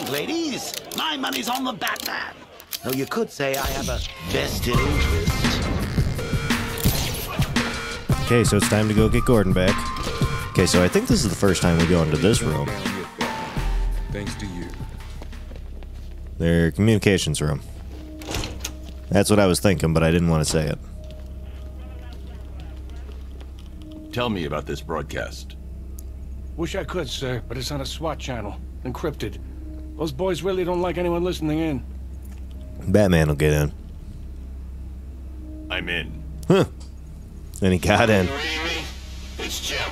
think, ladies? My money's on the Batman. Though you could say I have a vested interest. Okay, so it's time to go get Gordon back. Okay, so I think this is the first time we go into this room. Thanks to you. Their communications room. That's what I was thinking, but I didn't want to say it. Tell me about this broadcast. Wish I could, sir, but it's on a SWAT channel. Encrypted. Those boys really don't like anyone listening in. Batman will get in. I'm in. Huh. And he got in. It's Jim.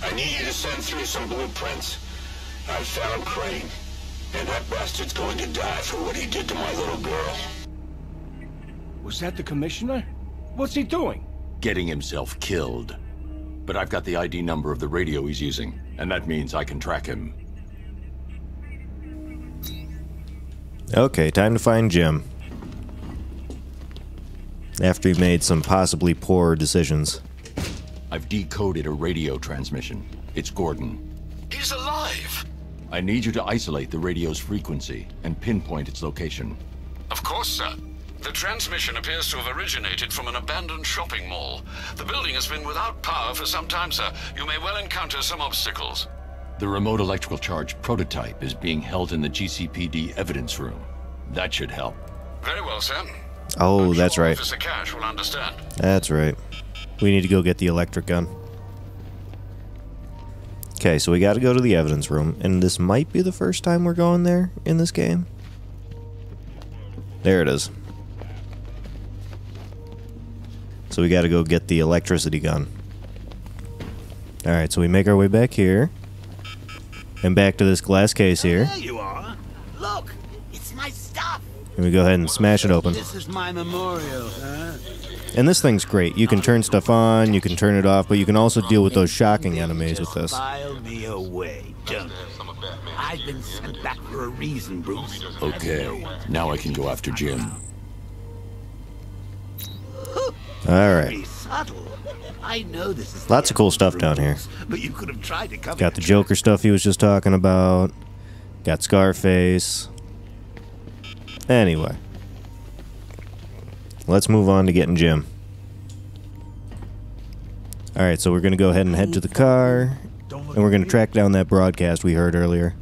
I need you to send through some blueprints. I found Crane, and that bastard's going to die for what he did to my little girl. Was that the commissioner? What's he doing? Getting himself killed. But I've got the ID number of the radio he's using, and that means I can track him. Okay, time to find Jim. After he made some possibly poor decisions. I've decoded a radio transmission. It's Gordon. He's alive! I need you to isolate the radio's frequency and pinpoint its location. Of course, sir. The transmission appears to have originated from an abandoned shopping mall. The building has been without power for some time, sir. You may well encounter some obstacles. The remote electrical charge prototype is being held in the GCPD evidence room. That should help. Very well, sir. Oh, that's right. Officer Cash will understand. That's right. We need to go get the electric gun. Okay, so we gotta go to the evidence room, and this might be the first time we're going there in this game. There it is. So we gotta go get the electricity gun. Alright, so we make our way back here. And back to this glass case here. There you are. Look, it's my stuff. And we go ahead and smash it open. This is my memorial, huh? And this thing's great. You can turn stuff on, you can turn it off, but you can also deal with those shocking enemies with this. File me away, don't you? I've been sent back for a reason, Bruce. Okay, now I can go after Jim. Alright. Very subtle. I know this is Lots of cool stuff down here. but you could have tried to cover Got the Joker stuff he was just talking about. Got Scarface. Anyway. Let's move on to getting Jim. Alright, so we're going to go ahead and head to the car. And we're going to track down that broadcast we heard earlier.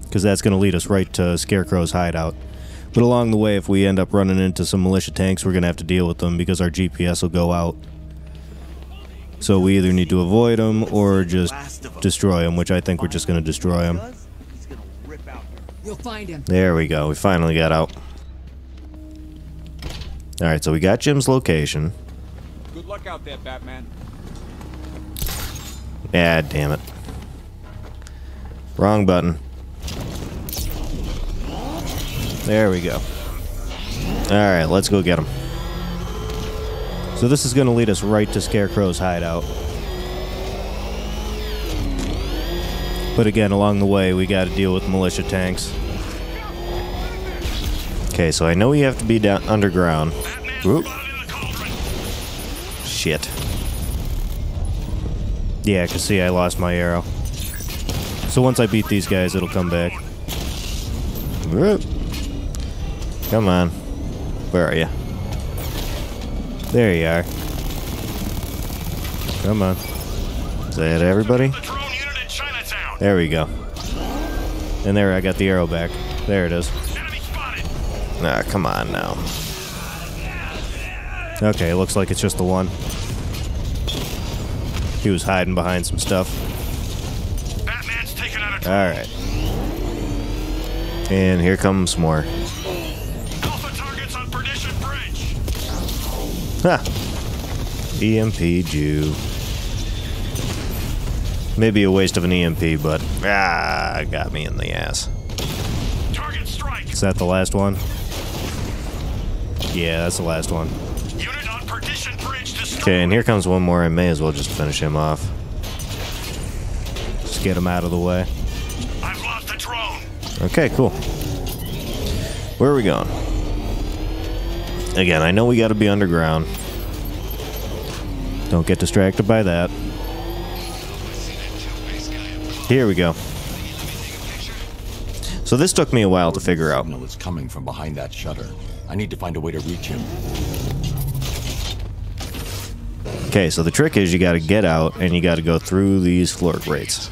Because that's going to lead us right to Scarecrow's hideout. But along the way, if we end up running into some militia tanks, we're going to have to deal with them because our GPS will go out. So we either need to avoid them or just destroy them, which I think we're just going to destroy them. We'll find him. There we go. We finally got out. Alright, so we got Jim's location. Good luck out there, Batman. Ah, damn it. Wrong button. There we go. Alright, let's go get him. So this is going to lead us right to Scarecrow's hideout. But again, along the way, we got to deal with militia tanks. Okay, so I know we have to be down underground. Whoop. Shit. Yeah, I can see I lost my arrow. So once I beat these guys, it'll come back. Whoop. Come on. Where are you? There you are. Come on. Is that everybody? There we go. And there, I got the arrow back. There it is. Ah, come on now. Okay, it looks like it's just the one. He was hiding behind some stuff. Alright. And here comes more. Ha! EMP Jew. Maybe a waste of an EMP, but got me in the ass. Target strike. Is that the last one? Yeah, that's the last one. Unit on Perdition Bridge destroyed. Okay, and here comes one more. I may as well just finish him off. Just get him out of the way. I've lost the drone. Okay, cool. Where are we going? Again, I know we gotta be underground. Don't get distracted by that. Here we go. So this took me a while to figure out. Signal is coming from behind that shutter. I need to find a way to reach him. Okay, so the trick is you gotta get out and you gotta go through these floor grates.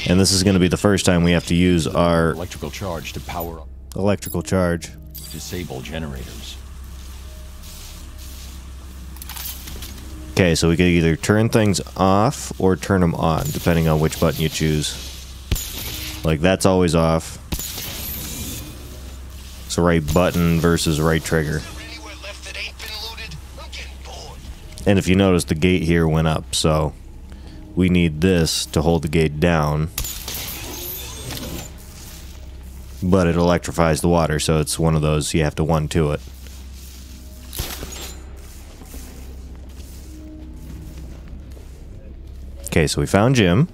And this is gonna be the first time we have to use our Electrical charge to power up. electrical charge. Disable generators. Okay, so we could either turn things off or turn them on, depending on which button you choose. Like, that's always off. So right button versus right trigger. And if you notice, the gate here went up, so we need this to hold the gate down. But it electrifies the water, so it's one of those you have to 1-2 it. Okay, so we found Jim.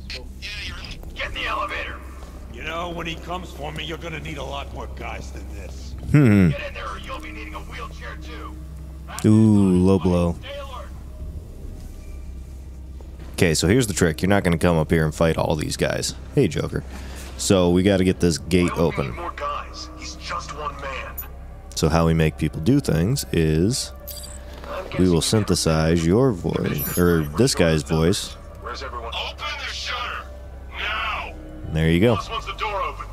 Get in the elevator. You know, when he comes for me, you're gonna need a lot more guys than this. Get in there or you'll be needing a wheelchair too. Ooh, low blow. Okay, so here's the trick. You're not going to come up here and fight all these guys. Hey, Joker. So we got to get this gate open. More guys. He's just one man. So how we make people do things is we will synthesize your voice, or this guy's voice. Where's everyone? Open the shutter now. There you go. Boss wants the door open.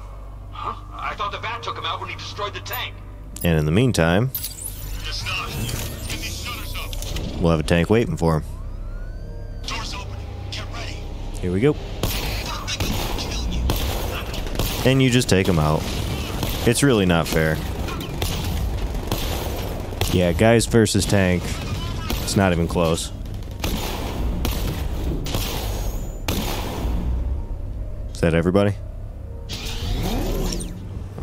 Huh? I thought the bat took him out when he destroyed the tank. And in the meantime, It's not. Get these shutters up. we'll have a tank waiting for him. Doors open. Get ready. Here we go. And you just take them out. It's really not fair. Yeah, guys versus tank. It's not even close. Is that everybody?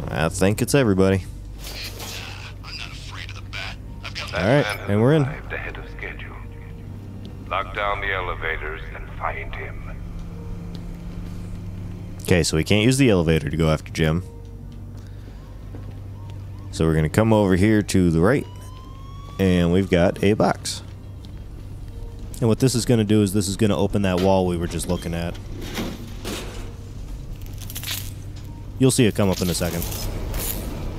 I think it's everybody. I'm not afraid of the bat. I've got Alright, and we're in. Ahead of schedule. Lock down the elevators and find him. Okay, so we can't use the elevator to go after Jim. So we're going to come over here to the right. And we've got a box. And what this is going to do is this is going to open that wall we were just looking at. You'll see it come up in a second.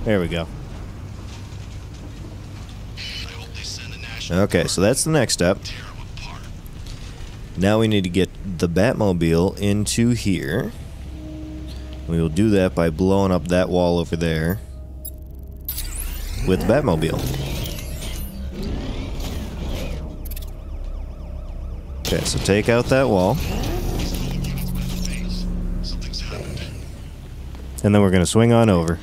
There we go. Okay, so that's the next step. Now we need to get the Batmobile into here. We will do that by blowing up that wall over there with the Batmobile. Okay, so take out that wall. And then we're going to swing on over.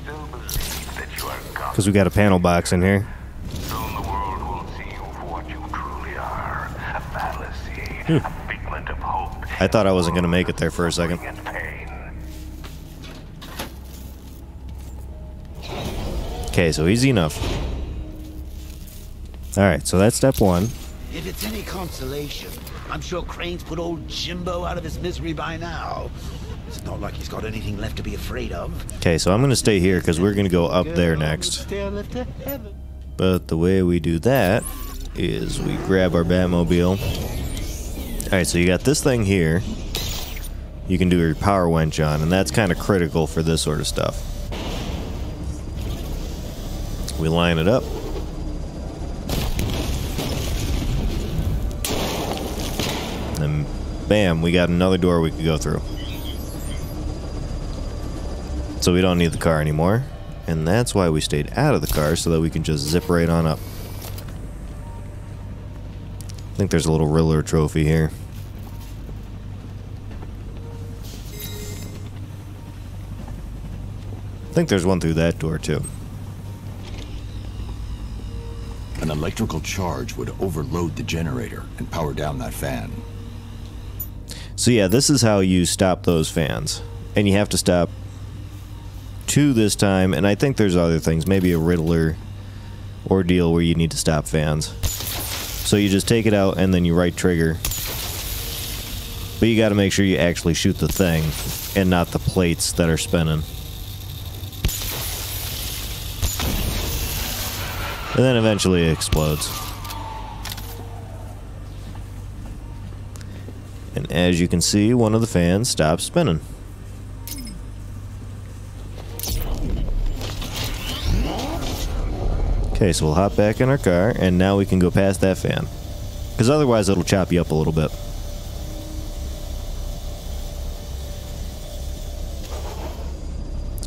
Because we got a panel box in here. Soon the world will see you for what you truly are. A fallacy, a figment of hope. I thought I wasn't going to make it there for a second. And pain. Okay, so easy enough. Alright, so that's step one. If it's any consolation, I'm sure Crane's put old Jimbo out of his misery by now. It's not like he's got anything left to be afraid of. Okay, so I'm going to stay here because we're going to go up there next. But the way we do that is we grab our Batmobile. Alright, so you got this thing here. You can do your power winch on, and that's kind of critical for this sort of stuff. We line it up. And bam, we got another door we could go through. So we don't need the car anymore. And that's why we stayed out of the car, so that we can just zip right on up. I think there's a little Riddler trophy here. I think there's one through that door too. An electrical charge would overload the generator and power down that fan. So yeah, this is how you stop those fans. And you have to stop 2 this time, and I think there's other things, maybe a Riddler ordeal where you need to stop fans. So you just take it out and then you right trigger. But you gotta make sure you actually shoot the thing and not the plates that are spinning. And then eventually it explodes. And as you can see, one of the fans stopped spinning. Okay, so we'll hop back in our car, and now we can go past that fan. Because otherwise it'll chop you up a little bit.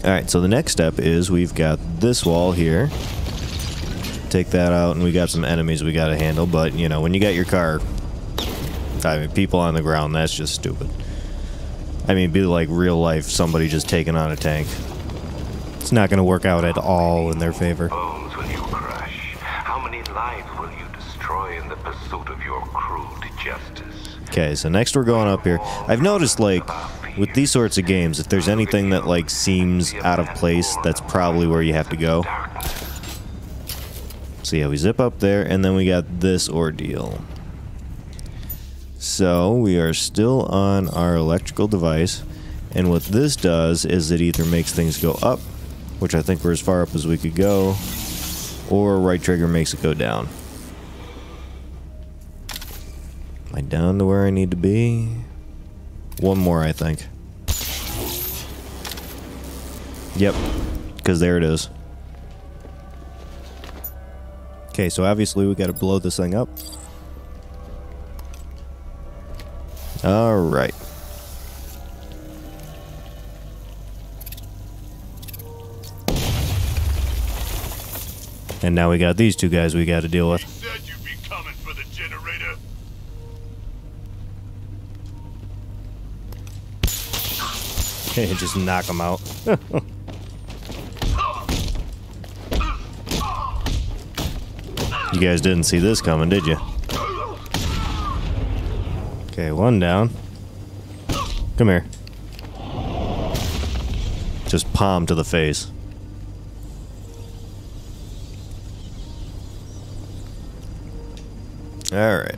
Alright, so the next step is we've got this wall here. Take that out, and we got some enemies we gotta handle, but, you know, when you got your car... I mean, people on the ground, that's just stupid. I mean, be like real life, somebody just taking on a tank. It's not gonna work out at all in their favor. Bones will you crush? How many lives will you destroy in the pursuit of your crude justice? Okay, so next we're going up here. I've noticed, like, with these sorts of games, if there's anything that, like, seems out of place, that's probably where you have to go. So yeah, we zip up there, and then we got this ordeal. So, we are still on our electrical device, and what this does is it either makes things go up, which I think we're as far up as we could go, or right trigger makes it go down. Am I down to where I need to be? One more, I think. Yep, because there it is. Okay, so obviously we got to blow this thing up. Alright. And now we got these two guys we got to deal with. You said you'd be coming for the generator. Okay, just knock them out. You guys didn't see this coming, did you? Okay, one down. Come here. Just palm to the face. Alright.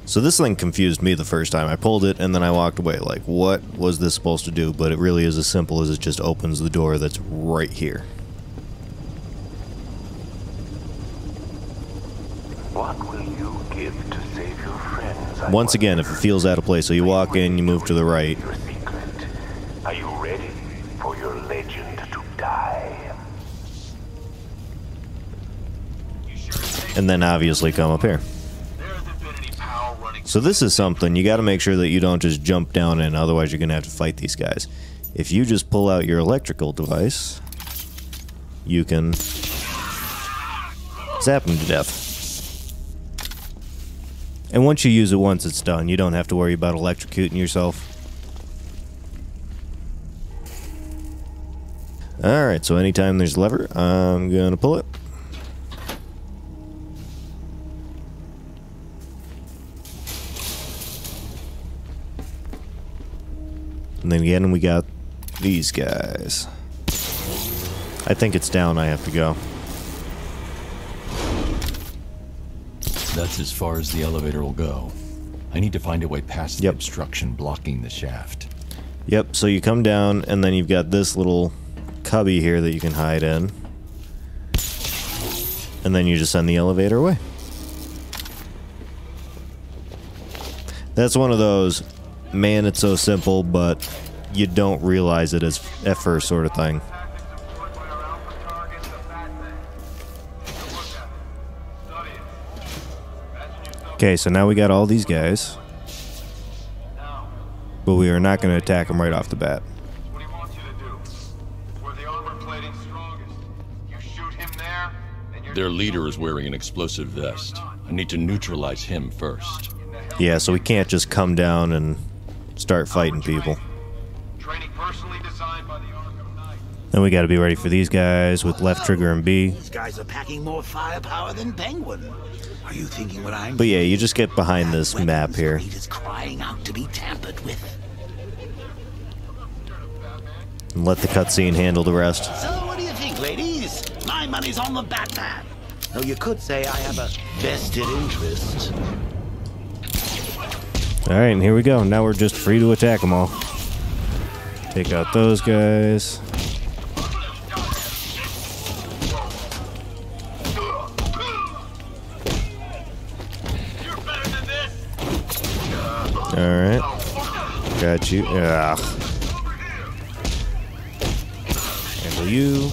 So this thing confused me the first time. I pulled it and then I walked away. Like, what was this supposed to do? But it really is as simple as it just opens the door that's right here. What will you give to save your friends? Once again, if it feels out of place, so you walk in, you move to the right. Your secret. Are you ready for your legend to die? And then obviously come up here. So this is something you got to make sure that you don't just jump down in, otherwise you're going to have to fight these guys. If you just pull out your electrical device, you can zap them to death. And once you use it once, it's done. You don't have to worry about electrocuting yourself. Alright, so anytime there's a lever, I'm going to pull it. And then again, we got these guys. I think it's down I have to go. That's as far as the elevator will go. I need to find a way past the obstruction blocking the shaft. Yep, so you come down, and then you've got this little cubby here that you can hide in. And then you just send the elevator away. That's one of those, man, it's so simple, but you don't realize it as at first sort of thing. Okay, so now we got all these guys. But we are not going to attack them right off the bat. What do you want you to do? Where the armor plating's strongest. You shoot him there, and you're... Their leader is wearing an explosive vest. I need to neutralize him first. Yeah, so we can't just come down and start fighting people. Training personally designed by the Arkham Knight. Then we got to be ready for these guys with left trigger and B. These guys are packing more firepower than Penguin. Are you thinking what I'm... But yeah, you just get behind this map here. Is crying out to be tampered with. And let the cutscene handle the rest. So what do you think, ladies? My money's on the Batman. Though you could say I have a vested interest. Alright, and here we go. Now we're just free to attack them all. Take out those guys. Alright. Got you. Ugh. Handle you.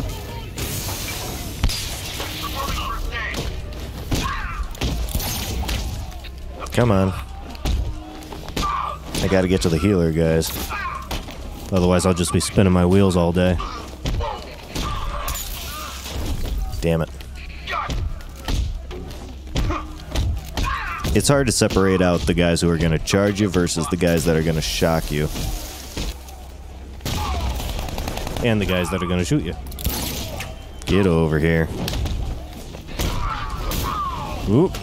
Come on. I gotta get to the healer, guys. Otherwise, I'll just be spinning my wheels all day. Damn it. It's hard to separate out the guys who are going to charge you versus the guys that are going to shock you. And the guys that are going to shoot you. Get over here. Oop.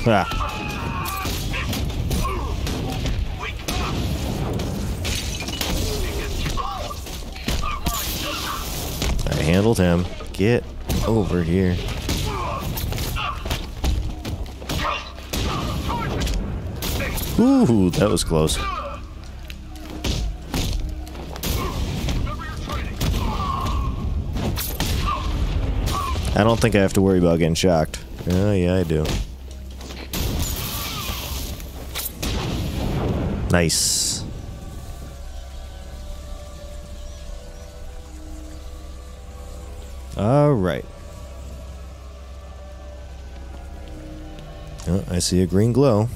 Ah. I handled him. Get over here. Ooh, that was close. I don't think I have to worry about getting shocked. Oh, yeah, I do. Nice. All right. Oh, I see a green glow.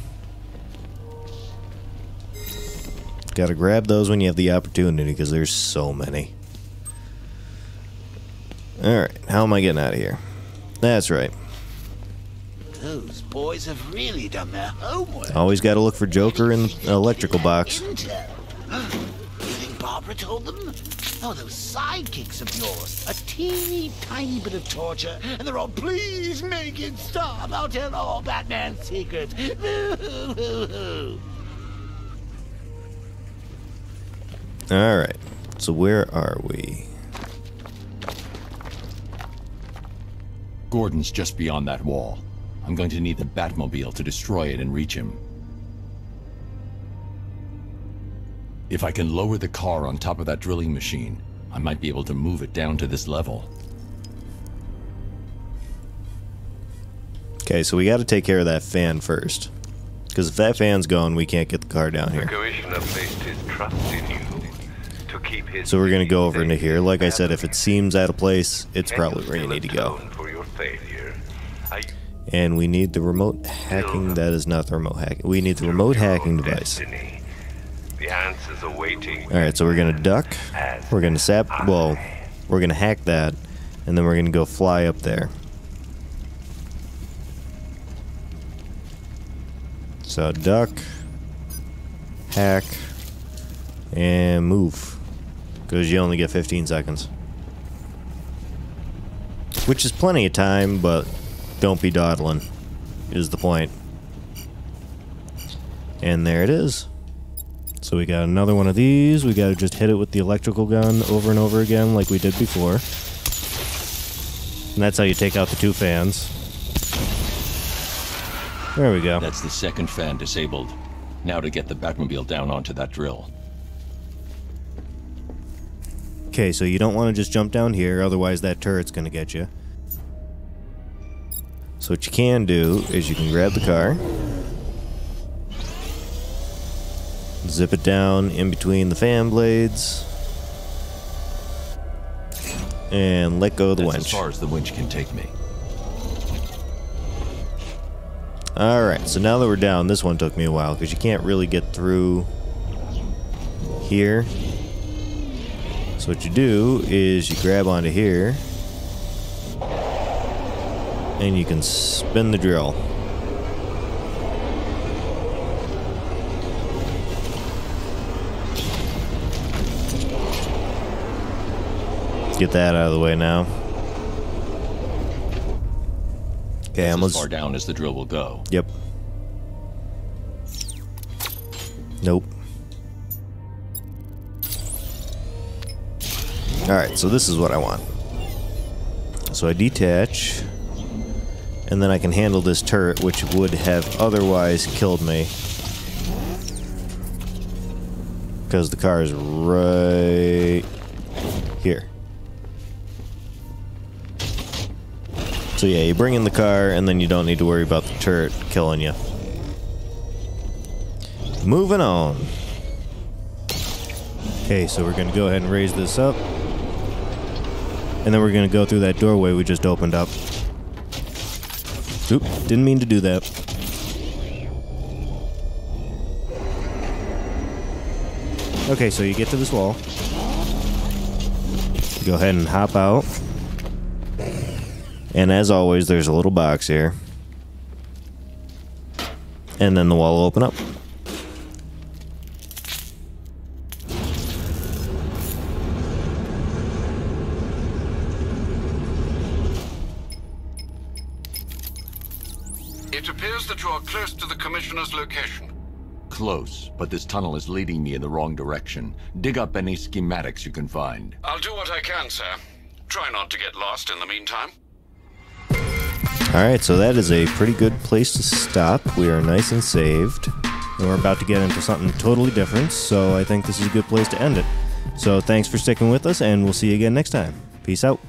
Gotta grab those when you have the opportunity, because there's so many. Alright, how am I getting out of here? That's right. Those boys have really done their homework. Always gotta look for Joker in the electrical box. Intel. You think Barbara told them? Oh, those sidekicks of yours. A teeny tiny bit of torture, and they're all, please make it stop. I'll tell all Batman's secrets. Alright, so where are we? Gordon's just beyond that wall. I'm going to need the Batmobile to destroy it and reach him. If I can lower the car on top of that drilling machine, I might be able to move it down to this level. Okay, so we gotta take care of that fan first. Because if that fan's gone, we can't get the car down here. The Commissioner placed his trust in you to keep his So we're gonna go over into here. Like I said, if it seems out of place, it's probably where you need to go. For your failure. And we need the remote hacking. That is not the remote hacking. We need the remote hacking device. The answers are waiting. Alright, so we're gonna duck. We're gonna we're gonna hack that. And then we're gonna go fly up there. So duck, hack, and move. Because you only get 15 seconds. Which is plenty of time, but don't be dawdling, is the point. And there it is. So we got another one of these. We gotta just hit it with the electrical gun over and over again like we did before. And that's how you take out the two fans. There we go. That's the second fan disabled. Now to get the Batmobile down onto that drill. Okay, so you don't want to just jump down here, otherwise that turret's going to get you. So what you can do is you can grab the car, zip it down in between the fan blades, and let go of the winch. As far as the winch can take me. Alright, so now that we're down, this one took me a while, because you can't really get through here. So what you do is you grab onto here, and you can spin the drill. Get that out of the way now. Okay, That's as far down as the drill will go. Yep. Nope. Alright, so this is what I want. So I detach, and then I can handle this turret, which would have otherwise killed me. Because the car is right here. So yeah, you bring in the car, and then you don't need to worry about the turret killing you. Moving on. Okay, so we're going to go ahead and raise this up. And then we're going to go through that doorway we just opened up. Oop, didn't mean to do that. Okay, so you get to this wall. Go ahead and hop out. And as always, there's a little box here. And then the wall will open up. It appears that you are close to the Commissioner's location. Close, but this tunnel is leading me in the wrong direction. Dig up any schematics you can find. I'll do what I can, sir. Try not to get lost in the meantime. Alright, so that is a pretty good place to stop. We are nice and saved. And we're about to get into something totally different, so I think this is a good place to end it. So thanks for sticking with us, and we'll see you again next time. Peace out.